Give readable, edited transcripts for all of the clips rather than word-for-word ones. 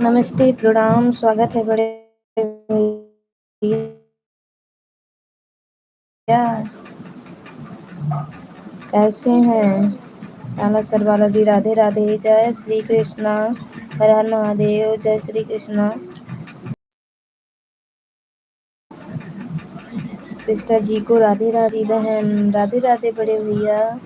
नमस्ते, प्रणाम, स्वागत है बड़े भैया। कैसे हैं? सालासर बालाजी, राधे राधे, जय श्री कृष्णा, हर हर महादेव, जय श्री कृष्णा। सिस्टर जी को राधे राधे, बहन राधे राधे, बड़े भैया।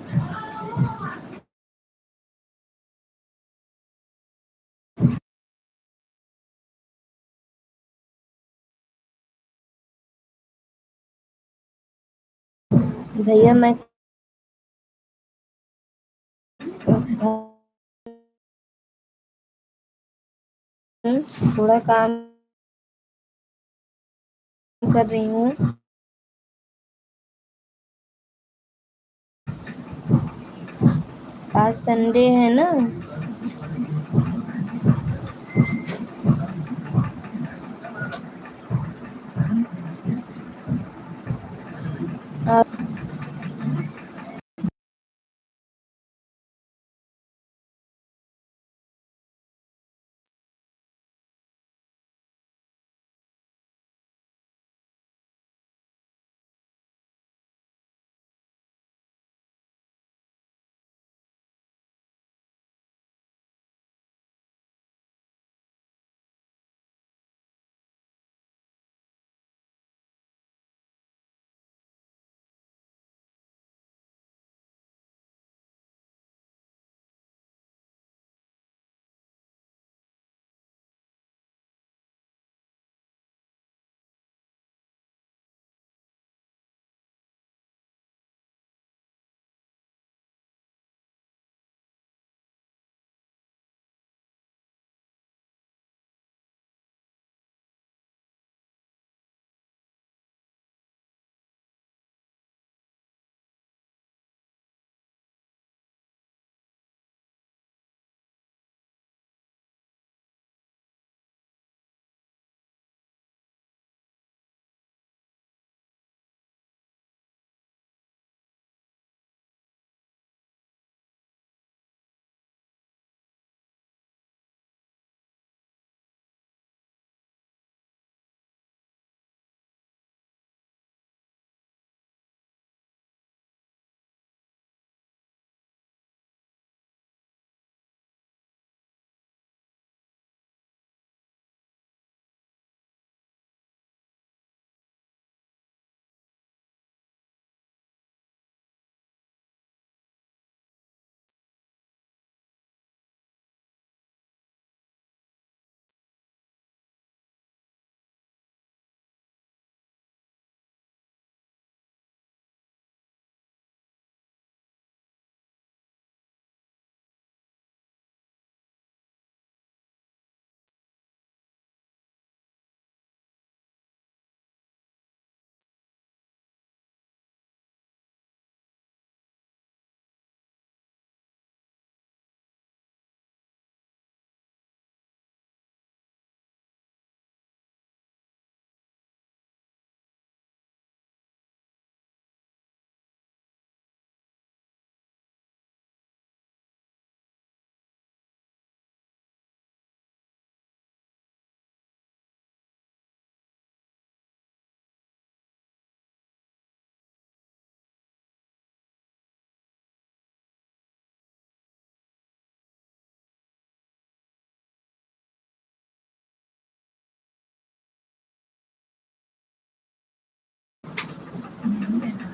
भैया मैं थोड़ा काम कर रही हूँ। आज संडे है ना। आप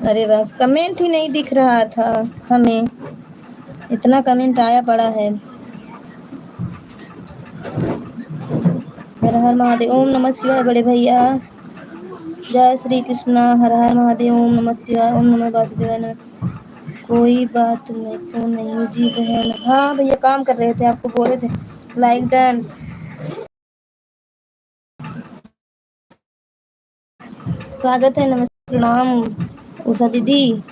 अरे वाह! कमेंट ही नहीं दिख रहा था हमें, इतना कमेंट आया पड़ा है। हर हर महादेव, ओम नमः शिवाय बड़े भैया। जय श्री कृष्णा, हर हर महादेव, ओम नमः शिवाय, ओम नमः वासुदेवाय नमः। कोई बात नहीं, क्यों नहीं जी बहन। हाँ भैया काम कर रहे थे, आपको बोले थे। Like done. स्वागत है, नमस्ते, प्रणाम उषा दीदी।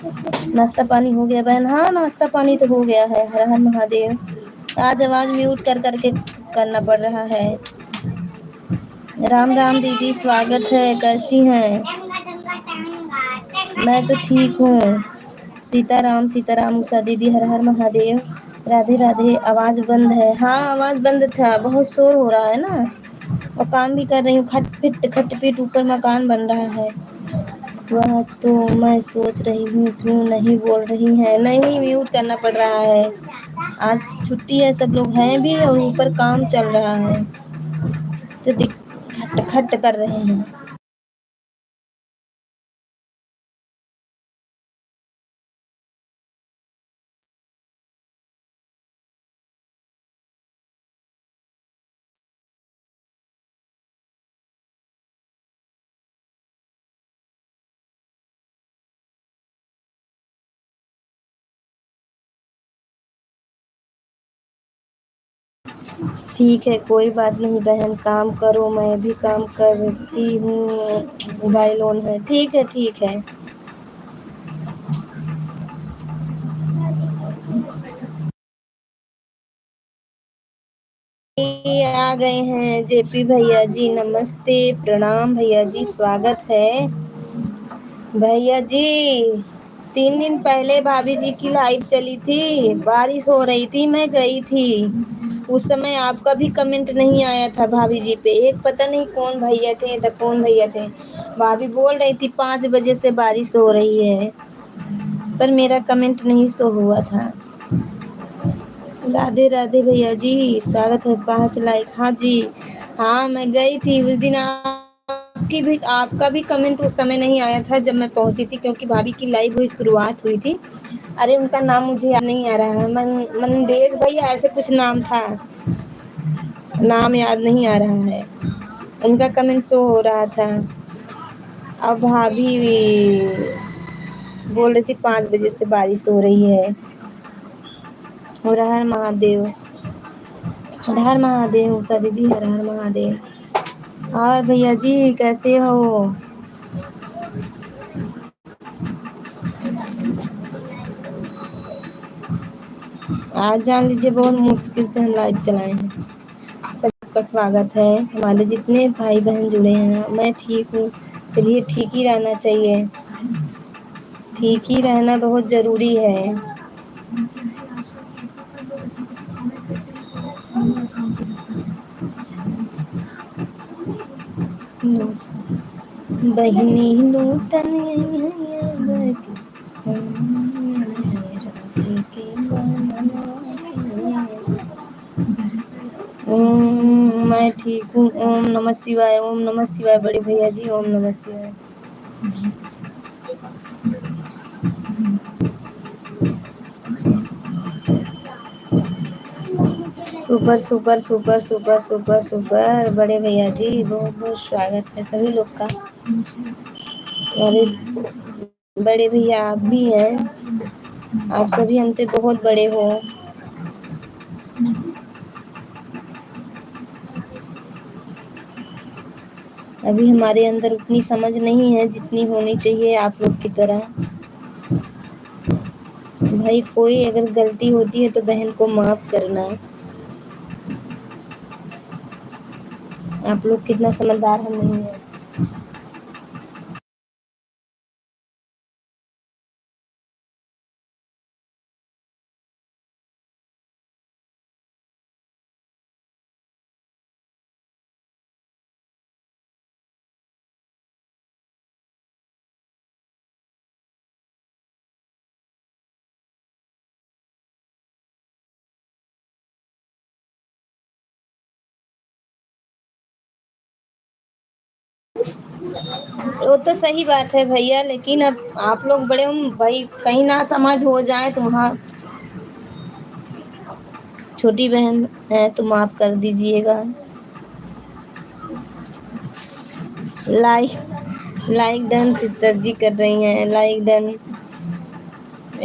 नाश्ता पानी हो गया बहन? हाँ नाश्ता पानी तो हो गया है। हर हर महादेव। आज आवाज म्यूट कर करके करना पड़ रहा है। राम राम दीदी, स्वागत है, कैसी हैं? मैं तो ठीक हूँ। सीताराम सीताराम उषा दीदी, हर हर महादेव। राधे राधे। आवाज बंद है? हाँ आवाज बंद था, बहुत शोर हो रहा है ना, और काम भी कर रही हूँ। खटपिट ऊपर मकान बन रहा है। वह तो मैं सोच रही हूँ क्यों नहीं बोल रही है। नहीं, म्यूट करना पड़ रहा है। आज छुट्टी है, सब लोग हैं भी और ऊपर काम चल रहा है, तो खट खट कर रहे हैं। ठीक है, कोई बात नहीं बहन, काम करो, मैं भी काम करती हूँ। मोबाइल ऑन है। ठीक है ठीक है। ये आ गए हैं जेपी भैया जी, नमस्ते, प्रणाम भैया जी, स्वागत है। भैया जी 3 दिन पहले भाभी जी की लाइव चली थी, बारिश हो रही थी, मैं गई थी। उस समय आपका भी कमेंट नहीं आया था भाभी जी पे। एक पता नहीं कौन भैया थे, तो कौन भैया थे, भाभी बोल रही थी 5 बजे से बारिश हो रही है, पर मेरा कमेंट नहीं शो हुआ था। राधे राधे भैया जी, स्वागत है। 5 लाइक, हाँ जी। हाँ मैं गई थी उस दिन। आपका भी कमेंट उस समय नहीं आया था जब मैं पहुंची थी, क्योंकि भाभी की लाइव हुई शुरुआत हुई थी। अरे उनका नाम मुझे याद नहीं आ रहा है, मंदेश भैया ऐसे कुछ नाम था, नाम याद नहीं आ रहा है। उनका कमेंट शो हो रहा था। अब भाभी बोल रही थी 5 बजे से बारिश हो रही है। हर हर महादेव, हर हर महादेव उषा दीदी, हर हर महादेव। और भैया जी कैसे हो? आज जान लीजिए बहुत मुश्किल से हम लाइव चलाए हैं। सबका स्वागत है, हमारे जितने भाई बहन जुड़े हैं। मैं ठीक हूँ। चलिए ठीक ही रहना चाहिए, ठीक ही रहना बहुत ज़रूरी है। बहिनी नूतन मैं ठीक हूँ। ओम नमः शिवाय, ओम नमः शिवाय बड़े भैया जी, ओम नमः शिवाय। Super super super super super super बड़े भैया जी, बहुत बहुत स्वागत है सभी लोग का। अरे बड़े भैया आप भी हैं, आप सभी हमसे बहुत बड़े हो। अभी हमारे अंदर उतनी समझ नहीं है जितनी होनी चाहिए आप लोग की तरह। भाई कोई अगर गलती होती है तो बहन को माफ करना। आप लोग कितना समझदार, हम नहीं है। वो तो सही बात है भैया, लेकिन अब आप लोग बड़े हो भाई, कहीं ना समझ हो जाए तो वहाँ छोटी बहन है तो माफ कर दीजिएगा। लाइक लाइक डन सिस्टर जी कर रही हैं, लाइक डन।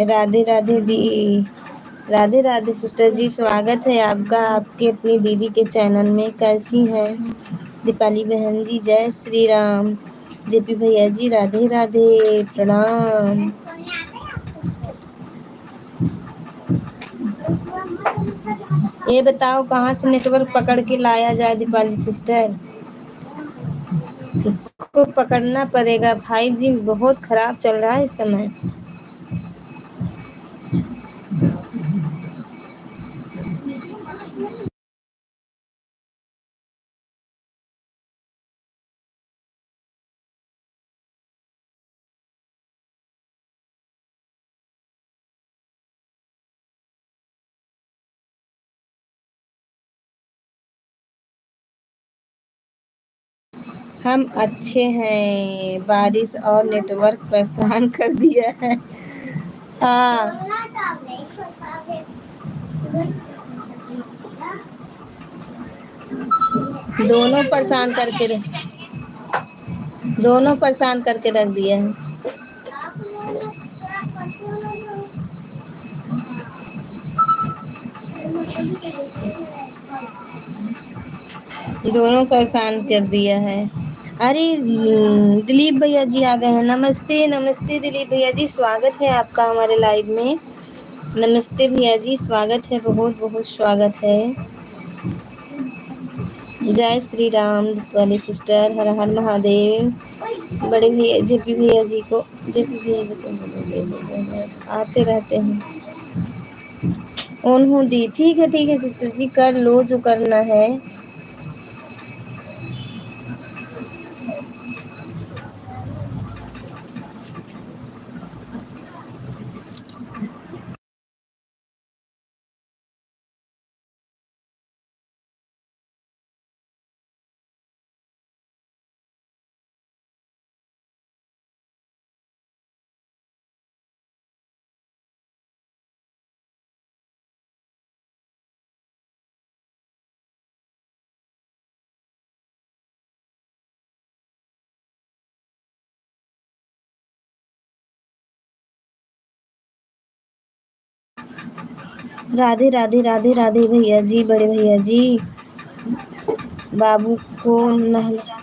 राधे राधे दी, राधे राधे सिस्टर जी, स्वागत है आपका आपके अपनी दीदी के चैनल में। कैसी हैं दीपाली बहन जी? जय श्री राम। जेपी भैया जी राधे राधे, प्रणाम। ये बताओ कहाँ से नेटवर्क पकड़ के लाया जाए दीपाली सिस्टर? इसको पकड़ना पड़ेगा, 5G बहुत खराब चल रहा है इस समय। हम अच्छे हैं, बारिश और नेटवर्क परेशान कर दिया है। हाँ, दोनों परेशान करके दोनों परेशान करके रख दिया है। दोनों परेशान कर दिया है। अरे दिलीप भैया जी आ गए हैं। नमस्ते नमस्ते दिलीप भैया जी, स्वागत है आपका हमारे लाइव में। नमस्ते भैया जी, स्वागत है, बहुत बहुत स्वागत है। जय श्री राम वाली सिस्टर, हर हर महादेव। बड़े भैया जेपी भैया जी को, जेपी भैया जी को आते रहते हैं। ऑन हूँ दी, ठीक है सिस्टर जी, कर लो जो करना है। राधे राधे राधे राधे भैया जी, बड़े भैया जी। बाबू को नहला,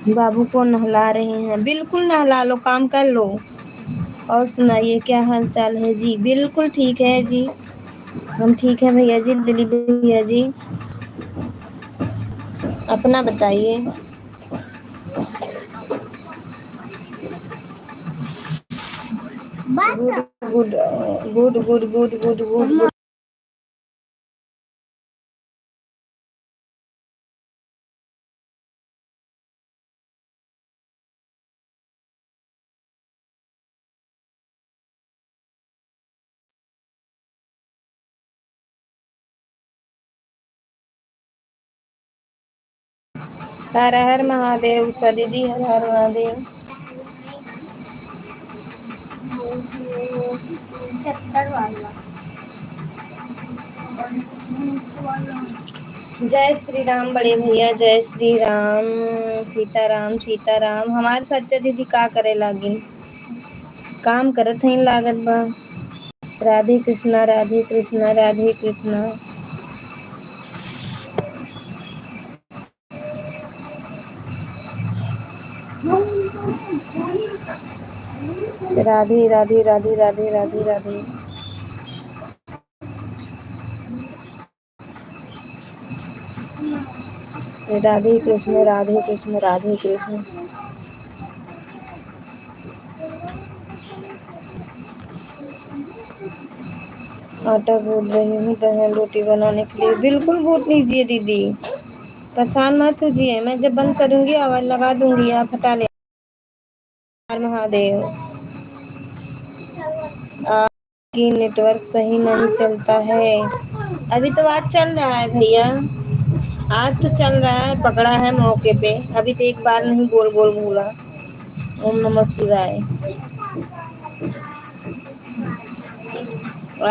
बाबू को नहला रहे हैं। बिल्कुल नहला लो, काम कर लो। और सुनाइए क्या हाल चाल है जी? बिल्कुल ठीक है जी, हम ठीक है भैया जी, दिलीप भैया जी। अपना बताइए। Good good good good good good good. हर हर महादेव उषा दीदी, हर हर महादेव। जय श्री राम बड़े भैया, जय श्री राम। सीताराम सीताराम। हमारे सत्या दीदी का करे लागिन, काम करत हैं लागत बा। राधे कृष्णा राधे कृष्णा राधे कृष्णा। राधे राधे राधे राधे राधे राधे। राधे कृष्ण राधे कृष्ण राधे कृष्ण। आटा गूंद रही हूँ बहन रोटी बनाने के लिए। बिल्कुल गूंद लीजिए दीदी, परेशान मत होजिए, मैं जब बंद करूंगी आवाज लगा दूंगी, आप हटा ले। हर महादेव। आपकी नेटवर्क सही नहीं चलता है। अभी तो आज चल रहा है भैया। आज तो चल रहा है, पकड़ा है मौके पे। अभी तो एक बार नहीं गोल गोल घूरा। ओम नमः शिवाय।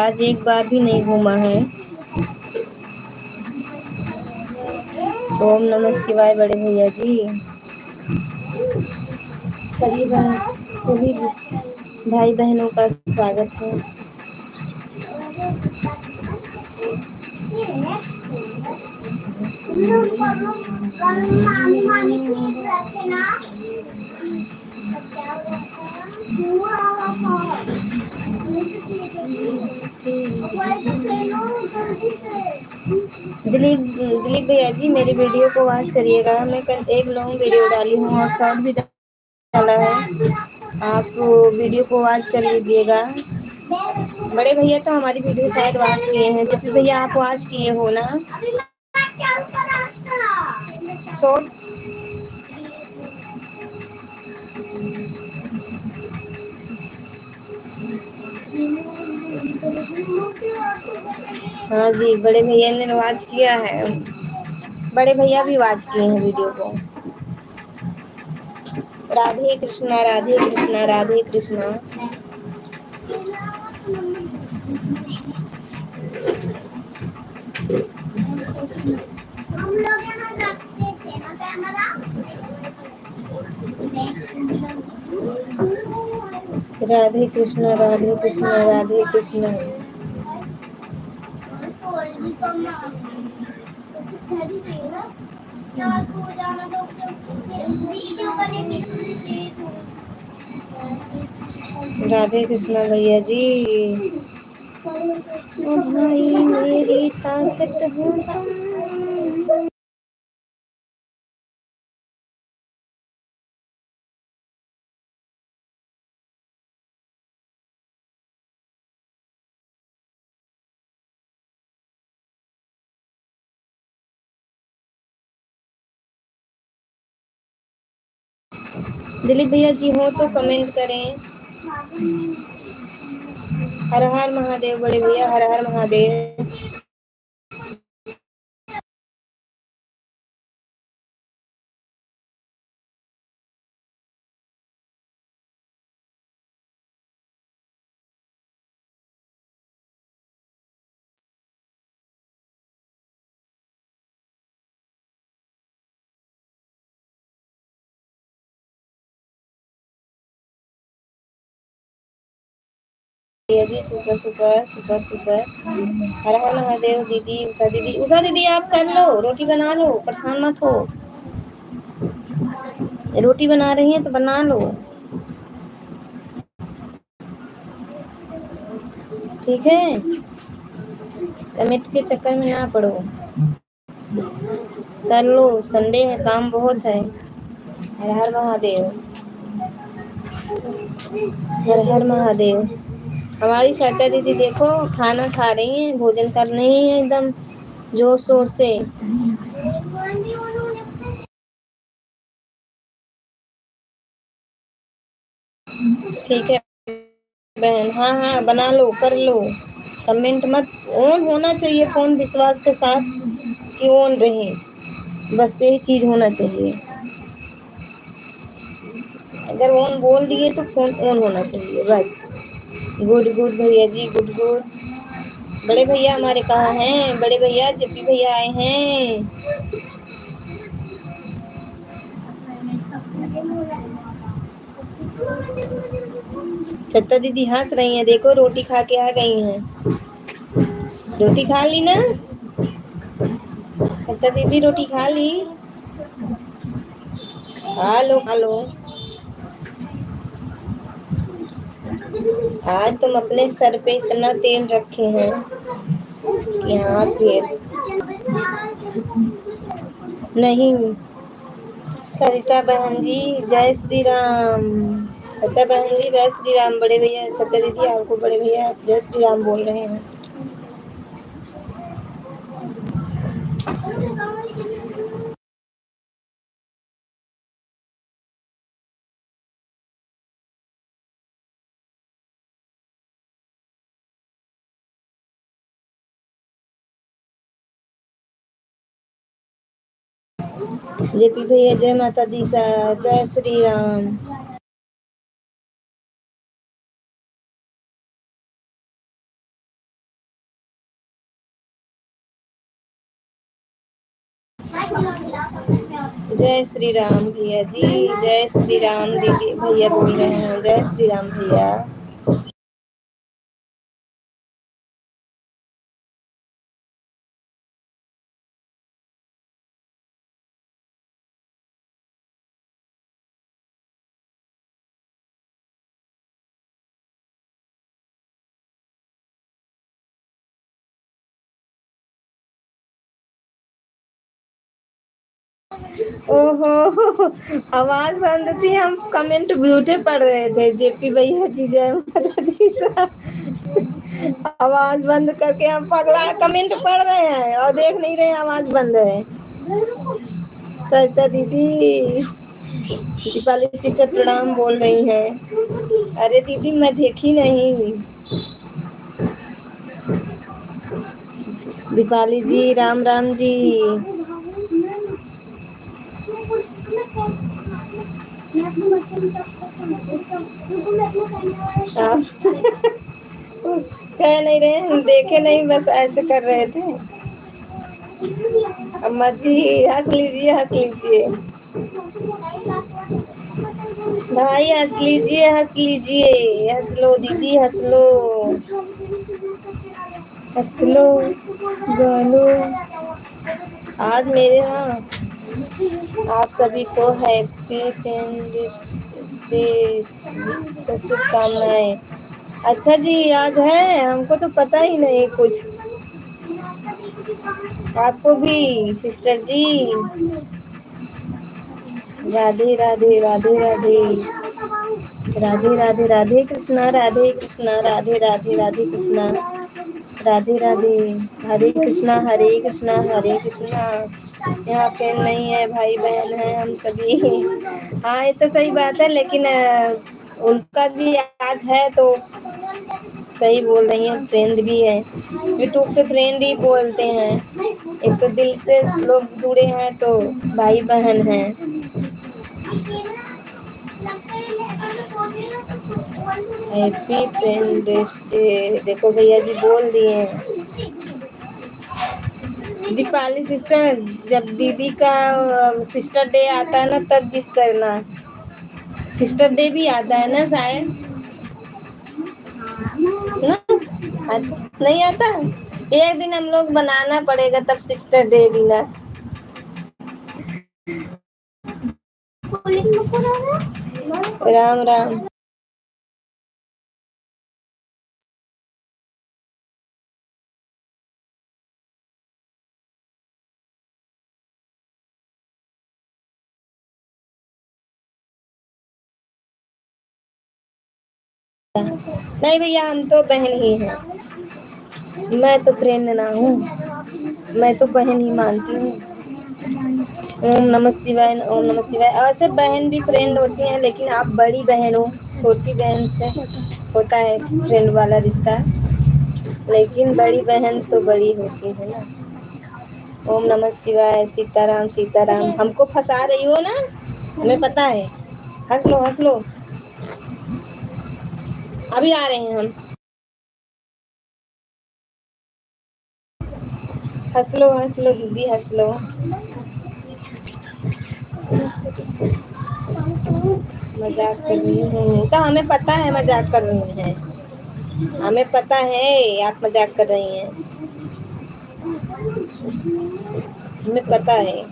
आज एक बार भी नहीं घूमा है। ओम नमः शिवाय बड़े भैया जी। सभी भाई बहनों का स्वागत है। दिलीप भैया जी, मेरी वीडियो को वॉच करिएगा। मैं कल एक लॉन्ग वीडियो डाली हूँ और शॉर्ट भी डाला है। आप वीडियो को वॉच कर लीजिएगा। बड़े भैया तो हमारी वीडियो शायद वॉच किए हैं। जब भी भैया आप वॉच किए हो ना शॉर्ट। हाँ जी, बड़े भैया ने वॉच किया है। बड़े भैया भी वॉच किए हैं वीडियो को। राधे कृष्णा राधे कृष्णा राधे कृष्णा। हम लोग यहाँ रखते थे ना कैमरा। राधे कृष्णा राधे कृष्णा राधे कृष्णा। राधे कृष्णा भैया जी। ओ भाई मेरी ताकत हो तुम। दिलीप भैया जी हो तो कमेंट करें। हर हर महादेव बड़े भैया, हर हर महादेव। भैया जी सुपर सुपर सुपर सुपर। हर हर महादेव। दीदी उषा दीदी, उषा दीदी आप कर लो, रोटी बना लो, परेशान मत हो। रोटी बना रही हैं तो बना लो, ठीक है। कमेंट के चक्कर में ना पड़ो। कर लो, संडे है, काम बहुत है। हर हर महादेव। हर हर महादेव। हमारी सरिता दीदी देखो खाना खा रही हैं, भोजन कर रही हैं एकदम जोर शोर से। ठीक है बहन, हाँ हाँ बना लो, कर लो। कमेंट मत, ऑन होना चाहिए फोन विश्वास के साथ कि ऑन रहे। बस यही चीज होना चाहिए। अगर ऑन बोल दिए तो फोन ऑन होना चाहिए बस। गुड गुड भैया जी, गुड गुड। बड़े भैया हमारे कहाँ हैं? बड़े भैया जब भी भैया आए हैं। छत्ता दीदी हंस रही हैं, देखो रोटी खा के आ गई हैं। रोटी खा ली ना छत्ता दीदी? रोटी खा ली? खा लो खा लो। आज तुम अपने सर पे इतना तेल रखे हैं कि हाँ फिर नहीं। सरिता बहन जी जय श्री राम। सरिता बहन जी जय श्री राम। बड़े भैया सरिता दीदी आपको बड़े भैया जय श्री राम बोल रहे हैं। जेपी भैया जय माता दी सा, जय श्री राम। जय श्री राम भैया जी, जय श्री राम दीदी भैया बोल रहे हैं, जय श्री राम भैया। ओहो, आवाज बंद थी, हम कमेंट ब्यूटे पढ़ रहे थे, जेपी भैया जी जय माता दी सा। आवाज बंद करके हम पगला कमेंट पढ़ रहे हैं और देख नहीं रहे आवाज बंद है। सरिता दीदी, दीपाली सिस्टर प्रणाम बोल रही हैं। अरे दीदी मैं देखी नहीं। दीपाली जी राम राम जी। आप कह नहीं रहे, हम देखे नहीं, बस ऐसे कर रहे थे। अम्मा जी हंस लीजिए, हंस लीजिए भाई, हंस लीजिए, हंस लीजिए, हंस लो दीदी, हंस लो, हंस लो, गा लो। आज मेरे यहाँ आप सभी को हैप्पी डे की शुभकामनाएं। अच्छा जी, आज है, हमको तो पता ही नहीं कुछ। आपको भी सिस्टर जी, राधे राधे राधे राधे राधे राधे राधे कृष्णा, राधे कृष्णा, राधे राधे राधे कृष्णा, राधे राधे, हरे कृष्णा हरे कृष्णा हरे कृष्णा। यहाँ पे नहीं है, भाई बहन है हम सभी। हाँ ये तो सही बात है, लेकिन उनका भी आज है तो सही बोल रही है, फ्रेंड भी है। यूट्यूब पे फ्रेंड ही बोलते हैं, एक तो दिल से लोग जुड़े हैं तो भाई बहन हैं। हैप्पी फ्रेंड्स डे, देखो भैया जी बोल दिए। दीपाली सिस्टर, जब दीदी का सिस्टर डे आता है ना तब विश करना। सिस्टर डे भी आता है ना शायद, ना नहीं आता। एक दिन हम लोग बनाना पड़ेगा तब sister day dinner. Ram Ram. नहीं भैया, हम तो बहन ही हैं, मैं तो फ्रेंड ना हूँ, मैं तो बहन ही मानती हूँ। ओम नमः शिवाय, ओम नमः शिवाय। ऐसे बहन भी फ्रेंड होती हैं, लेकिन आप बड़ी बहन हो, छोटी बहन से होता है फ्रेंड वाला रिश्ता, लेकिन बड़ी बहन तो बड़ी होती है ना। ओम नमः शिवाय, सीताराम सीताराम। हमको फंसा रही हो ना, हमें पता है। हंस लो, हंस लो, अभी आ रहे हैं हम। हंस लो दीदी, हंस लो। मजाक कर रही हूँ तो हमें पता है मजाक कर रही हैं, हमें पता है आप मजाक कर रही हैं, हमें पता है।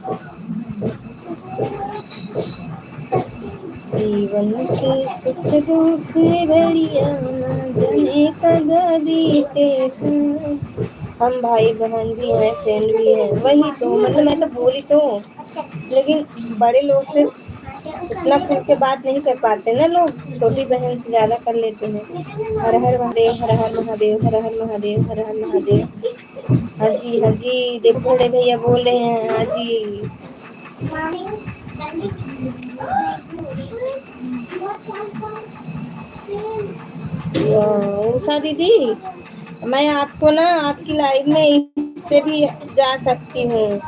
जीवन के सुख दुख घड़िया ना जाने कब बीते। हम भाई बहन भी हैं, फ्रेंड भी हैं, वही तो मतलब मैं तो बोली तो, लेकिन बड़े लोग से इतना खुल के बात नहीं कर पाते ना लोग, छोटी बहन से ज्यादा कर लेते हैं। हर हर महादेव, हर हर महादेव, हर हर महादेव, हर हर महादेव। हाँ जी, हाँ जी, देखो बड़े भैया बोल रहे हैं, हाँ जी। उषा दीदी, मैं आपको ना आपकी लाइव में इससे भी जा सकती हूँ,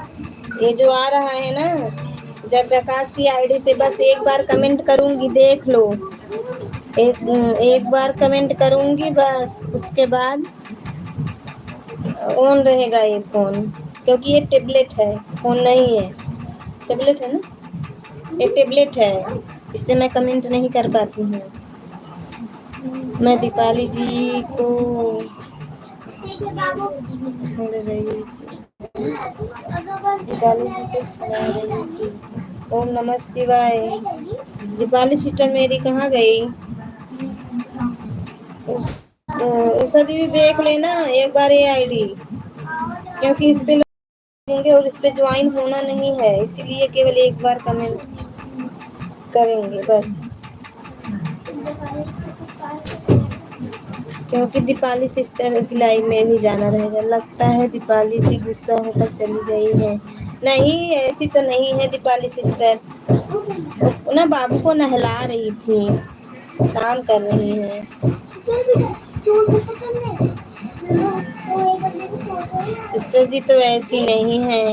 ये जो आ रहा है ना जयप्रकाश की आईडी से बस एक बार कमेंट करूंगी, देख लो। एक एक बार कमेंट करूंगी बस, उसके बाद ऑन रहेगा ये फोन, क्योंकि ये टेबलेट है, फोन नहीं है। टेबलेट है ना, ये टेबलेट है, इससे मैं कमेंट नहीं कर पाती हूँ। मैं दीपाली जी को छोड़ रही थी, दीपाली जी को छोड़ा रही थी। ओम नमः शिवाय। दीपाली सिस्टर मेरी कहाँ गई? उषा दीदी देख लेना एक बार ये आईडी, क्योंकि इस पे लगेंगे और इस पे ज्वाइन होना नहीं है, इसीलिए केवल एक बार कमेंट करेंगे बस। क्योंकि दीपाली सिस्टर की लाइव में भी जाना रहेगा। लगता है दीपाली जी गुस्सा होकर चली गई है। नहीं, ऐसी तो नहीं है दीपाली सिस्टर, ना बाबू को नहला रही थी, काम कर रही है। सिस्टर जी तो ऐसी नहीं है।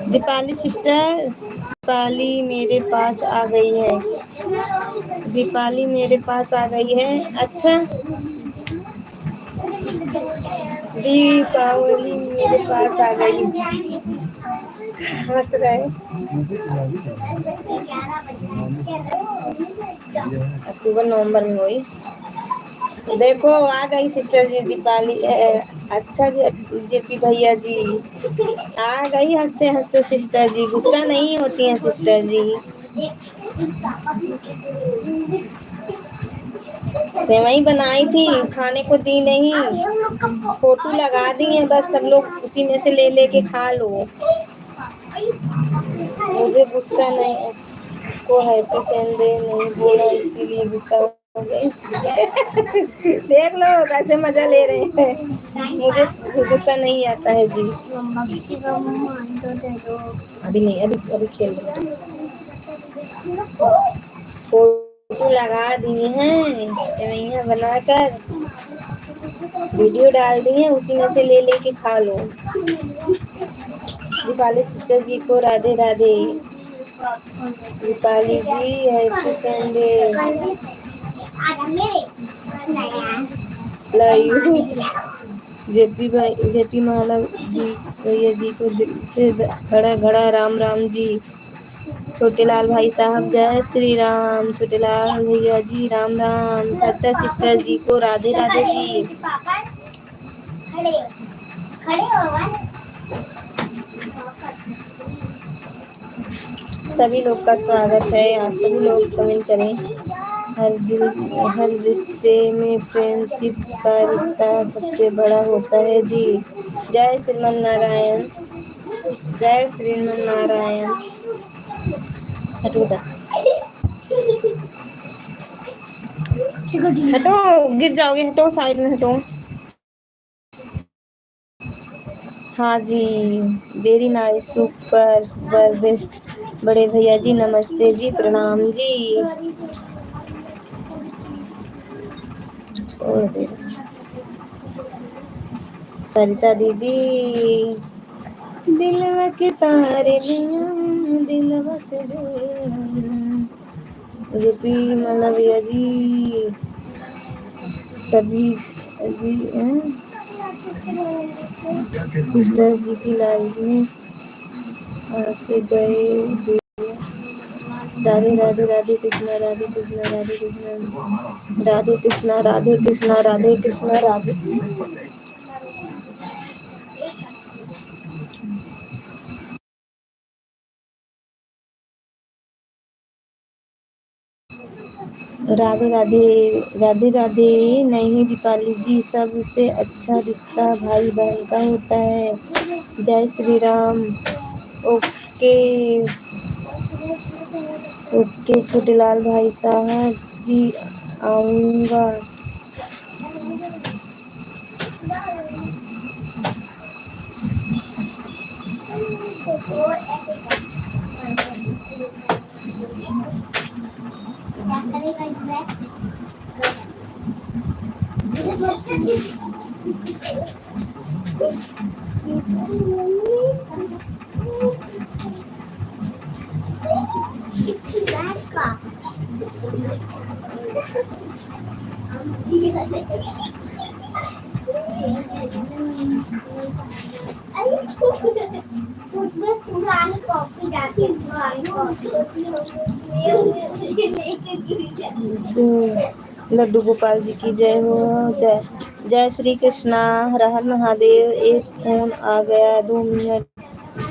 दीपाली सिस्टर, दीपाली मेरे पास आ गई है, दीपाली मेरे पास आ गई है। अच्छा, दीपावली मेरे पास आ गई, हंस रहे। अक्टूबर नवंबर में हुई। देखो आ गई सिस्टर जी दीपाली। अच्छा जेपी भैया जी आ गई, हंसते हंसते सिस्टर जी, गुस्सा नहीं होती हैं सिस्टर जी। सेवई बनाई थी, खाने को दी नहीं, फोटो लगा दी है, बस सब लोग उसी में से ले लेके खा लो। मुझे गुस्सा नहीं को हैप्पी बर्थडे नहीं बोला, इसीलिए गुस्सा हो गई। देख लो कैसे मजा ले रहे हैं, मुझे गुस्सा नहीं आता है जी। अभी नहीं, अभी अभी खेल रहे हैं। फोटो लगा दिए हैं सेवइयां बनाकर, वीडियो डाल दी है, उसी में से ले लेके खा लो। दीपाली सिस्टर जी को राधे राधे। दीपाली जी हैप्पी बर्थडे। जेपी भाई, जेपी माला जी भैया जी को दिल से घड़ा घड़ा राम राम जी। छोटे लाल भाई साहब जय श्री राम। छोटे लाल भैया जी राम राम। सत्ता सिस्टर जी को राधे राधे जी। सभी लोग का स्वागत है, आप सभी लोग कमेंट करें। हर रिश्ते में फ्रेंडशिप का रिश्ता सबसे बड़ा होता है जी। जय श्रीमन नारायण, जय श्रीमन नारायण। हटो हटो, गिर जाओगे, हटो साइड में हटो। हाँ जी, वेरी नाइस, सुपर वर बेस्ट। बड़े भैया जी नमस्ते जी, प्रणाम जी। छोड़ दे सरिता दीदी, दिलवा के तारे दिलवा से जेपी मलविया जी, सभी जी सिस्टर जी की लाइफ में आके गए। राधे राधे, राधे कृष्णा, राधे कृष्णा, राधे कृष्णा, राधे कृष्णा, राधे कृष्णा, राधे कृष्णा, राधे। राधे राधे, राधे राधे। नहीं दीपाली जी, सबसे अच्छा रिश्ता भाई बहन का होता है। जय श्री राम। ओके ओके छोटे लाल भाई साहब जी, आऊँगा। क्या करेगा इस बैग से? उसमें पुरानी कॉपी जाती है, पुरानी कॉपी लड्डू गोपाल जी की जय हो। जय जय श्री कृष्णा। हर हर महादेव। एक फोन आ गया, 2 मिनट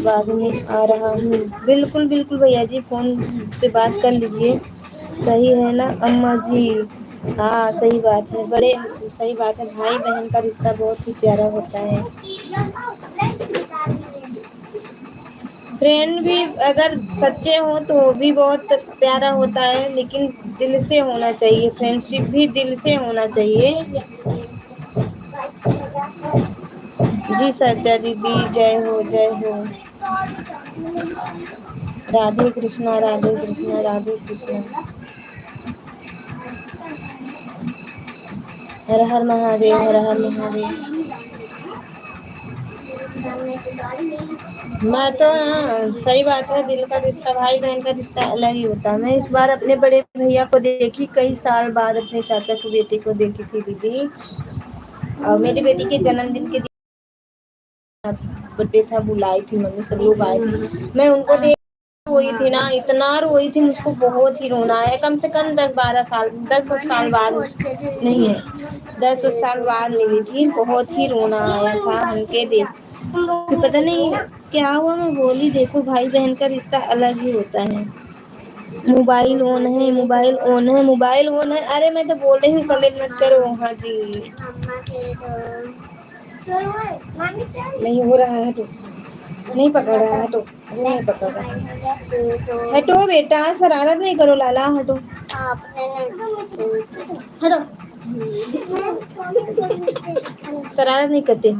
बाद में आ रहा हूँ। बिल्कुल बिल्कुल भैया जी, फोन पे बात कर लीजिए। सही है ना अम्मा जी? हाँ सही बात है, बड़े सही बात है। भाई बहन का रिश्ता बहुत ही प्यारा होता है। फ्रेंड भी अगर सच्चे हो तो वो भी बहुत प्यारा होता है, लेकिन दिल से होना चाहिए। फ्रेंडशिप भी दिल से होना चाहिए। जी सत्या दीदी जय हो जय हो। राधे कृष्णा राधे कृष्णा राधे कृष्णा। हर हर महादेव हर हर महादेव। मैं तो सही बात है, दिल का रिश्ता, भाई बहन का रिश्ता अलग ही होता है। मैं इस बार अपने बड़े भैया को देखी, कई साल बाद अपने चाचा की बेटी को देखी थी दीदी। और मेरी बेटी के जन्मदिन के दिन बर्थडे था, बुलाई थी मम्मी, सब लोग आए थे। मैं उनको देख रोई थी ना, इतना रोई थी, मुझको बहुत ही रोना आया। कम से कम 10-12 साल, 10 साल बाद नहीं है, 10 साल बाद मिली थी। बहुत ही रोना आया था हमके देख। फिर पता नहीं क्या हुआ, मैं बोली देखो भाई बहन का रिश्ता अलग ही होता है। मोबाइल ऑन है, मोबाइल ऑन है, मोबाइल ऑन है। अरे मैं तो बोल रही हूँ कमेंट मत करो। हाँ जी नहीं हो रहा है तो नहीं पकड़ रहा है, हटो। अरे नहीं पकड़ रहा है, हटो बेटा, शरारत नहीं करो लाला, हटो हटो। शरारत नहीं करते।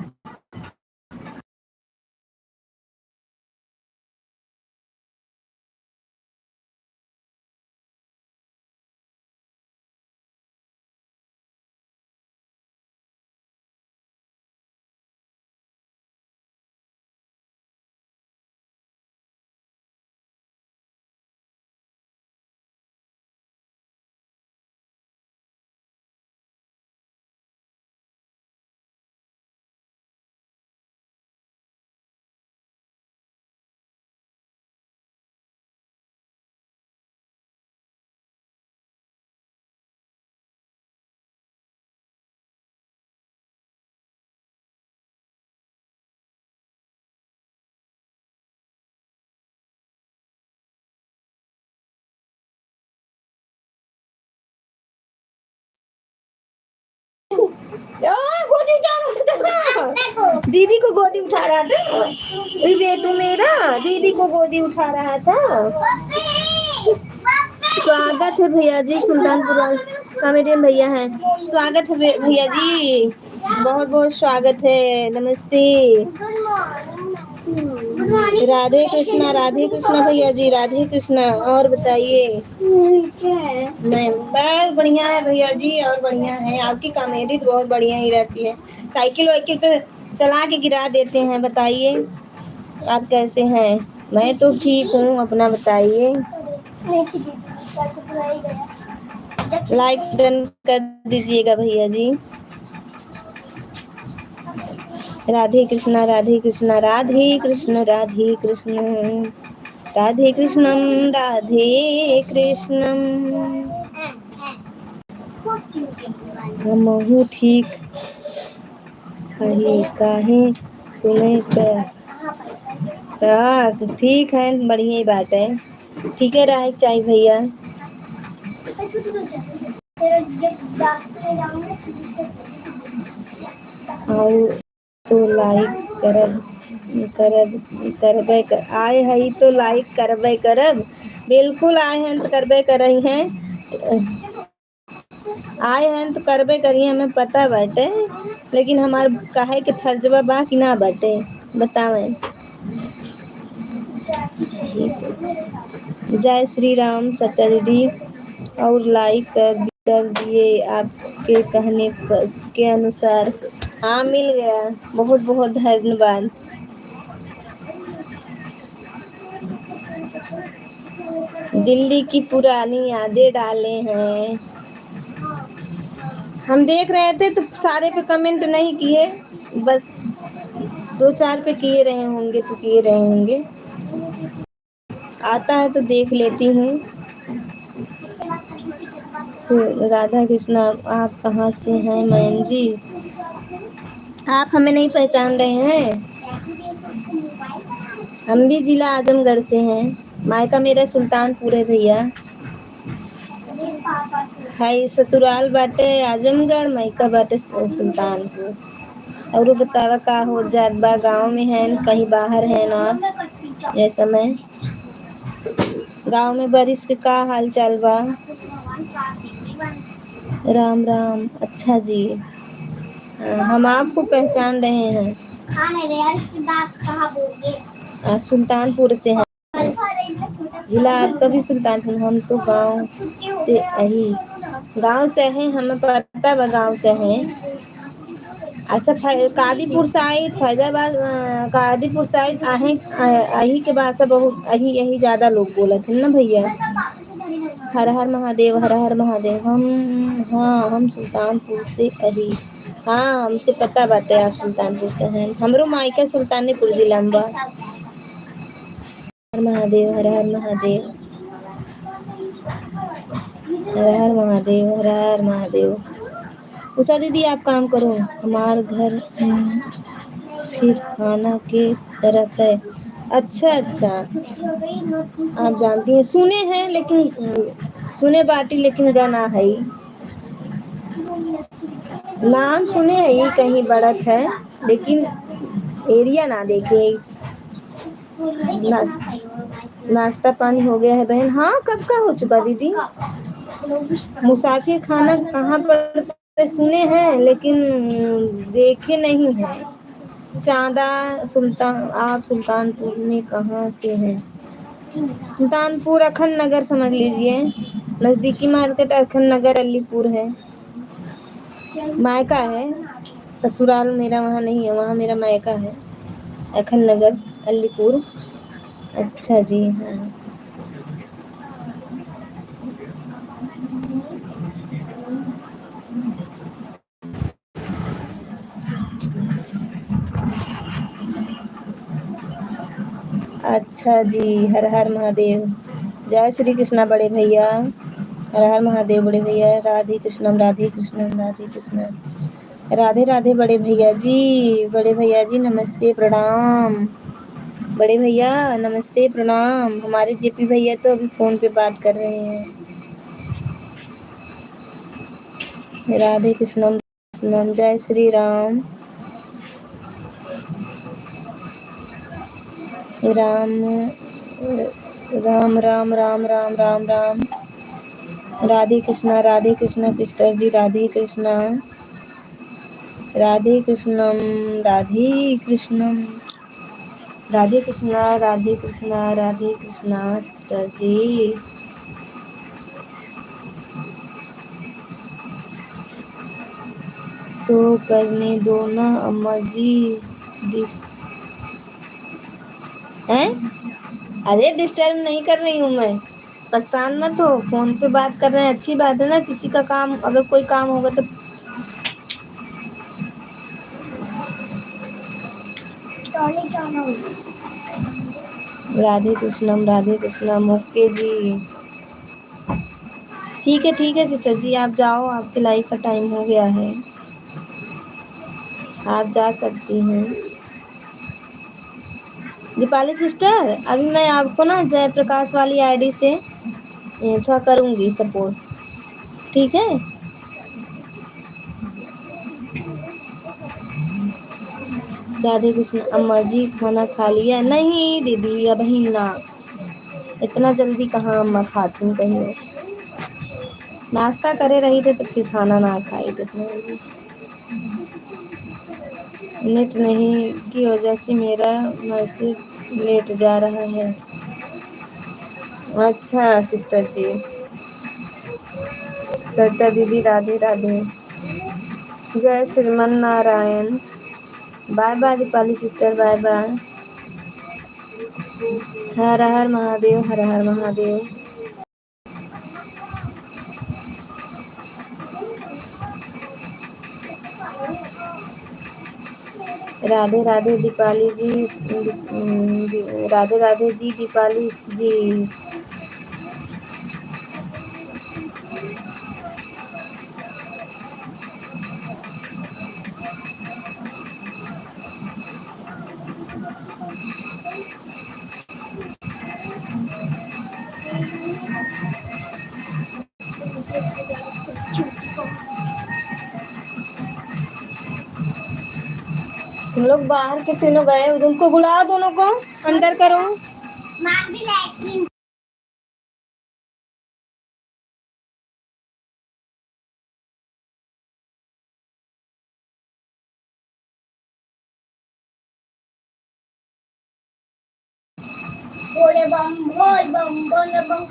गोदी उठा रहा था, दीदी को गोदी उठा रहा था। बेटू मेरा दीदी को गोदी उठा रहा था। स्वागत है भैया जी, सुल्तानपुर कॉमेडियन भैया हैं। स्वागत है भैया जी, बहुत बहुत स्वागत है, नमस्ते। राधे कृष्णा भैया जी, राधे कृष्णा। और बताइए। मैं बस बढ़िया है भैया जी, और बढ़िया है। आपकी कॉमेडी तो बहुत बढ़िया ही रहती है। साइकिल वाइकिल पे चला के गिरा देते हैं। बताइए आप कैसे हैं? मैं तो ठीक हूँ, अपना बताइए। लाइक डन कर दीजिएगा भैया जी। राधे कृष्णा राधे कृष्णा राधे कृष्ण राधे कृष्ण राधे कृष्णम राधे कृष्णम। हमहू ठीक कही काहे सुने का। ठीक है, बढ़िया ही बात है। ठीक है रहा चाहिए भैया। और तो लाइक करब करब करबे कर, आए हई तो लाइक करबे करब। बिल्कुल आए हैं तो करबे कर रही हैं, आए हैं तो करबे करिए, हमें पता बाटे। लेकिन हमार काहे के फर्जवा बा कि ना बाटे, बतावे। जय श्री राम सत्या दीदी। और लाइक कर दिए आपके कहने के अनुसार। हाँ मिल गया, बहुत बहुत धन्यवाद। दिल्ली की पुरानी यादें डाले हैं। हम देख रहे थे तो सारे पे कमेंट नहीं किए, बस दो चार पे किए रहे होंगे तो किए रहे होंगे। आता है तो देख लेती हूँ। राधा कृष्णा, आप कहाँ से हैं मैम जी? आप हमें नहीं पहचान रहे हैं? हम भी जिला आजमगढ़ से हैं। मायका मेरा सुल्तानपुर है भैया। हाय ससुराल बाटे आजमगढ़, मायका बाटे सुल्तानपुर। और बतावा का हो जात बा, गाँव में है कहीं बाहर है ना? ये समय गाँव में बारिश के का हाल चाल बा? राम राम, अच्छा जी। हम आपको पहचान रहे हैं। सुल्तानपुर से हैं। जिला आपका भी सुल्तानपुर, हम तो गांव से यही गांव से हैं, हमें पता बा गांव से हैं। अच्छा कादीपुर साइड फैजाबाद, कादीपुर साइड अही के भाषा बहुत अही यही ज्यादा लोग बोलत हैं ना भैया। हर हर महादेव, हर हर महादेव। हाँ हम सुल्तानपुर से अही। हाँ हमके पता बाटे आप सुल्तानपुर से हैं, हमरो मायका सुल्तानपुर जिला में बा। हर महादेव, हर हर महादेव, हर हर महादेव, हर हर महादेव। उषा दीदी आप काम करो, हमार घर फिर खाना के तरफ है। अच्छा अच्छा, आप जानती हैं, सुने हैं लेकिन सुने बाटी लेकिन गाना है। नाम सुने है ये कहीं बढ़त है, लेकिन एरिया ना देखे। नाश्ता पानी हो गया है बहन? हाँ कब का हो चुका दीदी। मुसाफिर खाना कहाँ पर सुने हैं लेकिन देखे नहीं हैं। चांदा सुल्तान, आप सुल्तानपुर में कहाँ से हैं? सुल्तानपुर अखंड नगर समझ लीजिए, नजदीकी मार्केट अखंड नगर अलीपुर है। मायका है, ससुराल मेरा वहाँ नहीं है, वहाँ मेरा मायका है अखंड नगर अलीपुर। अच्छा जी हाँ। अच्छा जी, हर हर महादेव। जय श्री कृष्णा बड़े भैया, हर हर महादेव बड़े भैया। राधे कृष्णम, राधे कृष्णम, राधे कृष्णम, राधे राधे बड़े भैया जी। बड़े भैया जी नमस्ते प्रणाम। बड़े भैया नमस्ते प्रणाम। हमारे जेपी भैया तो अभी फोन पे बात कर रहे हैं। राधे कृष्णम कृष्णम, जय श्री राम। राम राम राम राम राम राम राम। राधे कृष्णा सिस्टर जी, राधे कृष्णा, राधे कृष्णम, राधे कृष्णम, राधे कृष्णा, राधे कृष्णा, राधे कृष्णा सिस्टर जी। तो करने दो ना अम्मा जी डिस हैं? अरे डिस्टर्ब नहीं कर रही हूँ मैं, परेशान मत हो, फोन पे बात कर रहे हैं, अच्छी बात है ना। किसी का काम अगर कोई काम होगा तो राधे कृष्णम, राधे कृष्णम, ओके जी। ठीक है सिस्टर जी, आप जाओ, आपके लाइफ का टाइम हो गया है, आप जा सकती हैं। दीपाली सिस्टर अभी मैं आपको ना जयप्रकाश वाली आईडी से थोड़ा करूँगी सपोर्ट, ठीक है? राधे कृष्ण। अम्मा जी खाना खा लिया? नहीं दीदी अभी ना, इतना जल्दी कहाँ अम्मा खाती हूँ कहीं और। नाश्ता करे रही थे तो फिर खाना ना खाई थे इतना जल्दी। नेट नहीं की वजह से मेरा मैसेज लेट जा रहा है। अच्छा सिस्टर जी, सरिता दीदी राधे राधे। जय Shriman Narayan. Bye bye Deepali sister, bye bye. हर हर महादेव, हर हर महादेव। राधे राधे दीपाली जी, राधे राधे जी दीपाली जी। तुम लोग बाहर के तीनों गए, उनको बुलाओ, दोनों को अंदर करो। बोले बम बोल बम बोले बम।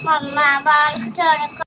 मम्मा बाल चढ़।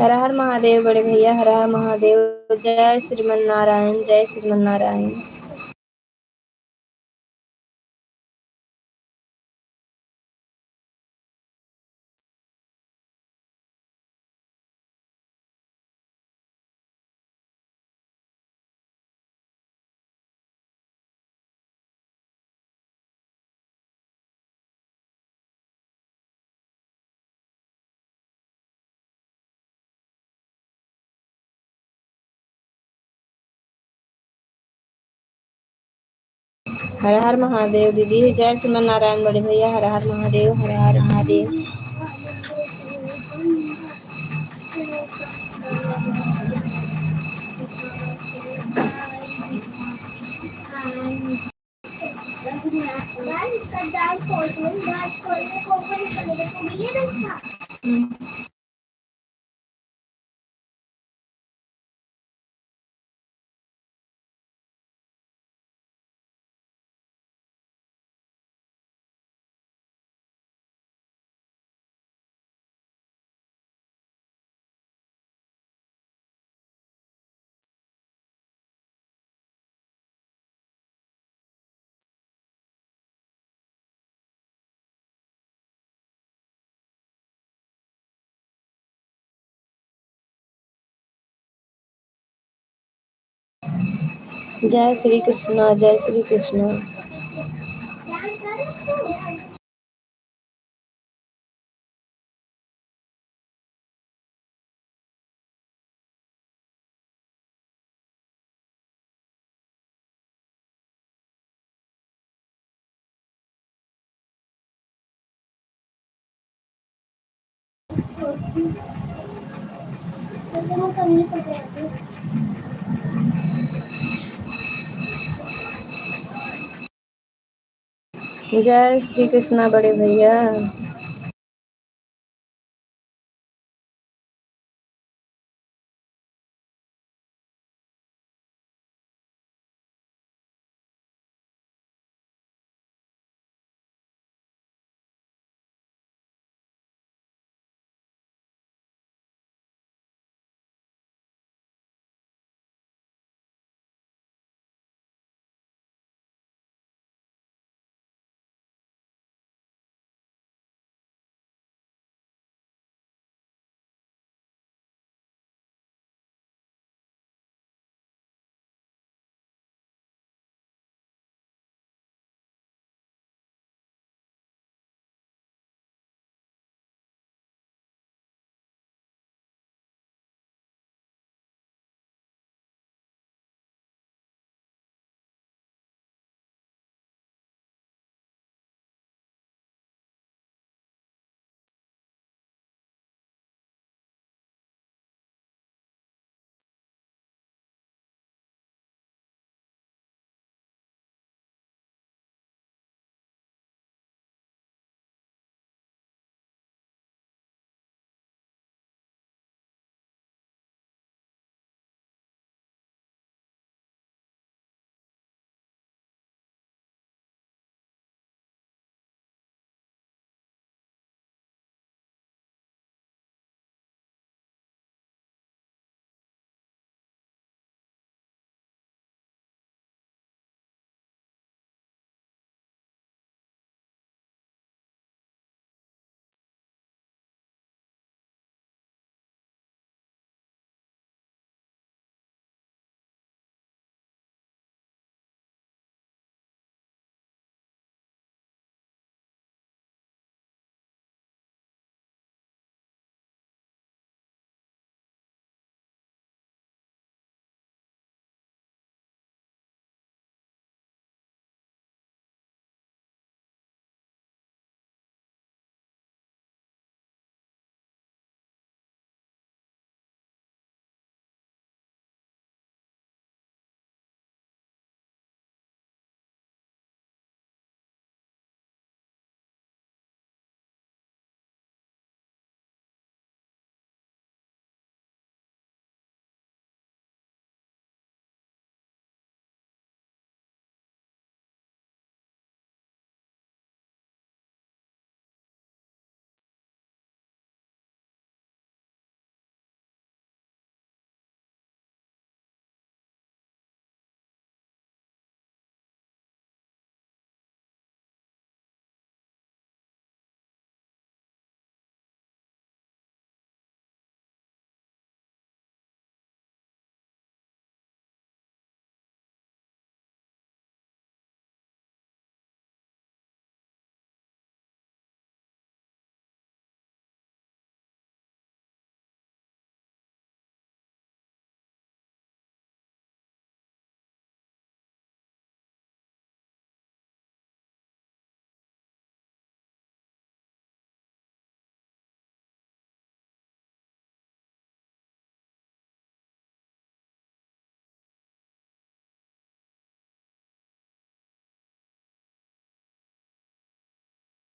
हर हर महादेव बड़े भैया, हर हर महादेव। जय श्रीमन नारायण, जय श्रीमन नारायण। हर हर महादेव दीदी, जय श्रीमन नारायण बड़े भैया, हर हर महादेव, हर हर महादेव। जय श्री कृष्णा, जय श्री कृष्णा। जय श्री कृष्णा बड़े भैया।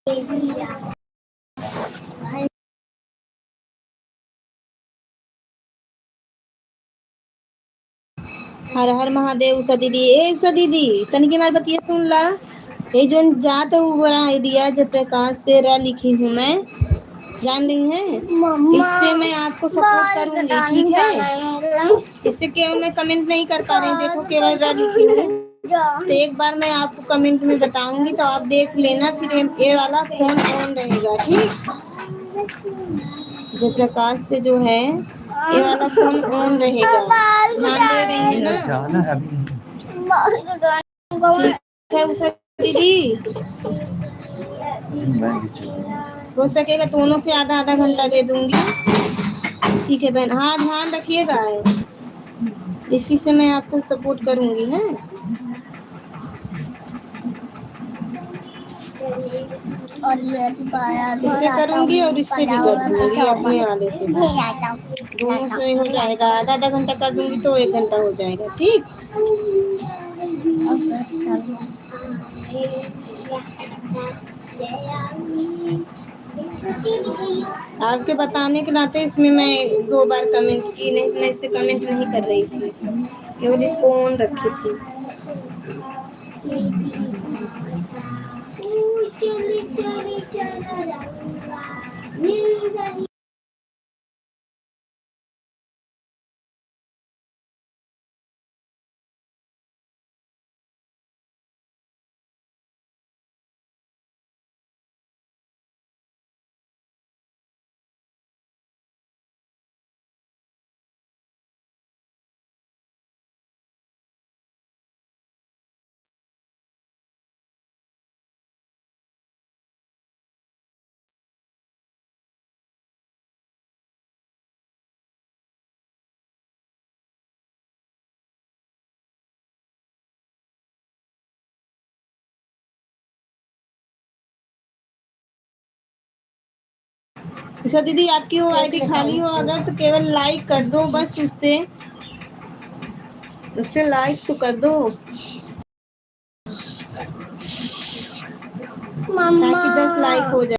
हर हर महादेव उषा दीदी, ए उषा दीदी तनिक हमारी बतिया सुन ला। ये जो जात है वो बड़ा आइडिया जयप्रकाश से रा लिखी हूँ मैं, जान रही हैं? इससे मैं आपको सपोर्ट करूंगी, ठीक है? इससे केवल मैं कमेंट नहीं कर पा रही, देखो केवल रा लिखी हूँ, तो एक बार मैं आपको कमेंट में बताऊंगी तो आप देख लेना, फिर ये वाला फोन ऑन रहेगा, ठीक? जयप्रकाश से जो है ये वाला फोन ऑन रहेगा, ध्यान दे रही है ना? ठीक है उषा दीदी, हो सकेगा दोनों से आधा आधा घंटा दे दूंगी, ठीक है बहन? हाँ ध्यान रखिएगा, इसी से मैं आपको सपोर्ट करूंगी, है? इससे करूंगी और इससे भी कर दूंगी, अपने वाले से दोनों से हो जाएगा, आधा आधा घंटा कर दूंगी तो 1 घंटा हो जाएगा, ठीक? आपके बताने के नाते इसमें मैं 2 बार कमेंट की, नहीं मैं इससे कमेंट नहीं कर रही थी, केवल इसको ऑन रखी थी। उषा दीदी आपकी वो आईडी खाली हो अगर तो केवल लाइक कर दो बस, उससे लाइक तो कर दो ताकि 10 लाइक हो जाए।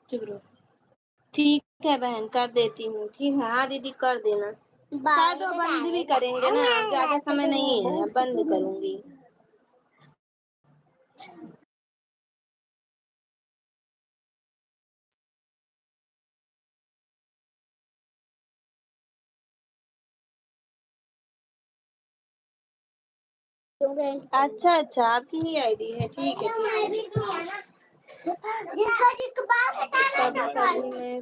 चुप रहो, ठीक है बहन कर देती हूँ, ठीक है? हाँ दीदी कर देना, शायद वो बंद भी करेंगे ना, ज्यादा समय नहीं है, बंद करूंगी। अच्छा अच्छा, आपकी ही आईडी है, ठीक है ठीक है। कभी कभी मैं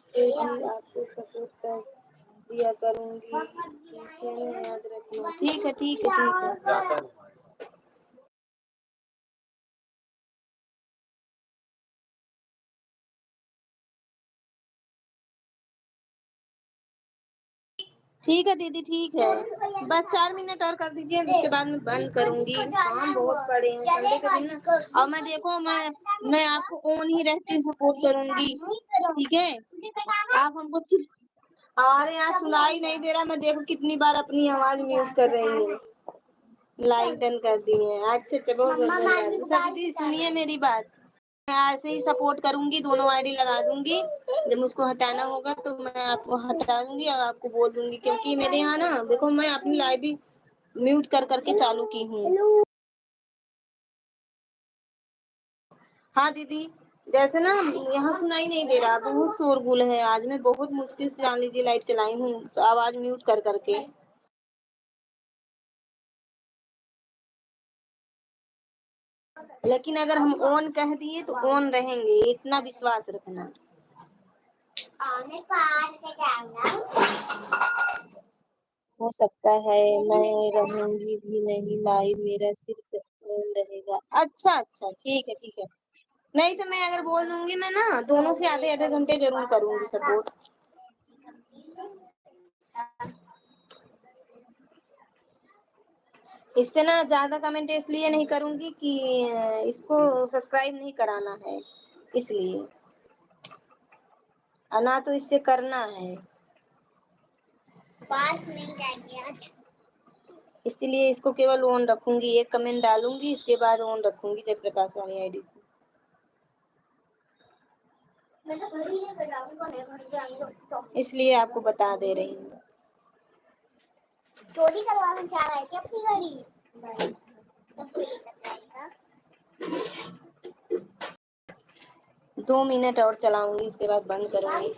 भी आपको सपोर्ट कर दिया करूंगी, ठीक है? याद रखना, ठीक है ठीक है ठीक है। ठीक है दीदी ठीक है, बस 4 मिनट और कर दीजिए, उसके बाद मैं बंद करूंगी, काम बहुत पड़े हैं संडे के दिन ना। और मैं देखो मैं आपको ऑन ही रहती सपोर्ट करूंगी, ठीक है? आप हमको अरे यहाँ सुनाई नहीं दे रहा, मैं देखो कितनी बार अपनी आवाज म्यूट कर रही हूँ। लाइक डन कर दी है, अच्छा अच्छा बहुत बहुत धन्यवाद। उषा दीदी सुनिए मेरी बात, मैं ऐसे ही सपोर्ट करूंगी, दोनों आईडी लगा दूंगी, जब मुझको हटाना होगा तो मैं आपको हटा दूंगी और आपको बोल दूंगी, क्योंकि मेरे यहाँ ना देखो मैं अपनी लाइव भी म्यूट कर करके चालू की हूँ। हाँ दीदी, जैसे ना यहाँ सुनाई नहीं दे रहा, बहुत शोरगुल है, आज मैं बहुत मुश्किल से जान लीजिए लाइव चलाई हूँ आवाज म्यूट कर करके। लेकिन अगर हम ऑन कह दिए तो ऑन रहेंगे, इतना विश्वास रखना। हो सकता है मैं रहूंगी भी नहीं लाइव, मेरा सिर्फ ऑन रहेगा। अच्छा अच्छा, ठीक है ठीक है। नहीं तो मैं अगर बोल दूंगी, मैं ना दोनों से आधे आधे घंटे जरूर करूंगी सपोर्ट। इससे ना ज्यादा कमेंट इसलिए नहीं करूंगी कि इसको सब्सक्राइब नहीं कराना है, इसलिए। और ना तो इससे करना है, बात नहीं जाएगी आज, इसलिए इसको केवल ऑन रखूंगी। एक कमेंट डालूंगी, इसके बाद ऑन रखूंगी जयप्रकाश वाली आईडी से। मैं तो घड़ी नहीं बजाऊंगा, इसलिए आपको बता दे रही हूँ। चोरी करवाना चाह रहा है क्या अपनी घड़ी? तब तो लेकर जाएगा। 2 मिनट और चलाऊंगी, उसके बाद बंद करूंगी।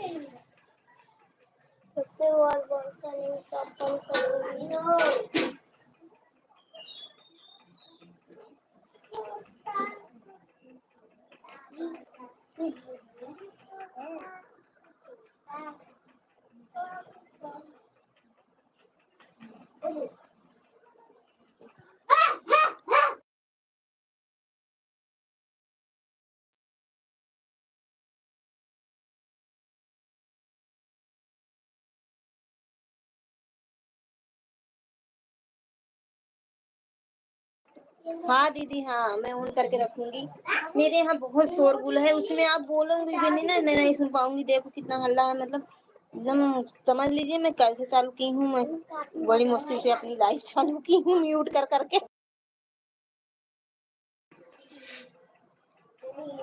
कितने बार बंद करूंगी, तब बंद करूंगी। हाँ दीदी, हाँ मैं ऑन करके रखूंगी। मेरे यहाँ बहुत शोरगुल है, उसमें आप बोलोगे भी नहीं ना, मैं नहीं सुन पाऊंगी। देखो कितना हल्ला है, मतलब एकदम समझ लीजिए मैं कैसे चालू की हूँ। मैं बड़ी मुश्किल से अपनी लाइफ चालू की हूँ म्यूट कर करके।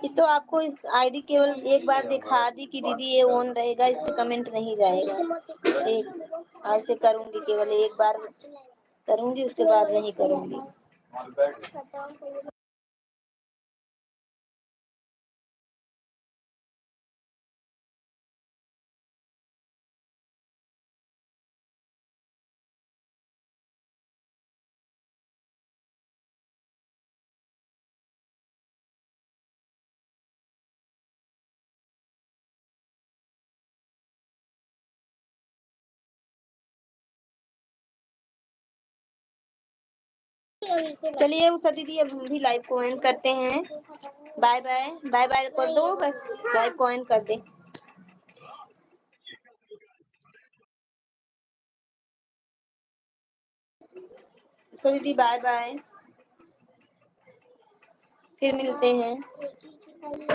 इस तो आपको इस आईडी केवल एक बार दिखा दी कि दीदी ये ऑन रहेगा, इससे कमेंट नहीं जाएगा। एक ऐसे करूंगी, केवल एक बार करूंगी, उसके बाद नहीं करूंगी। चलिए उषा दीदी, अब हम भी लाइव को एंड करते हैं। बाय बाय, बाय बाय कर दो, बस लाइव को एंड कर दे। उषा दीदी बाय बाय, फिर मिलते हैं।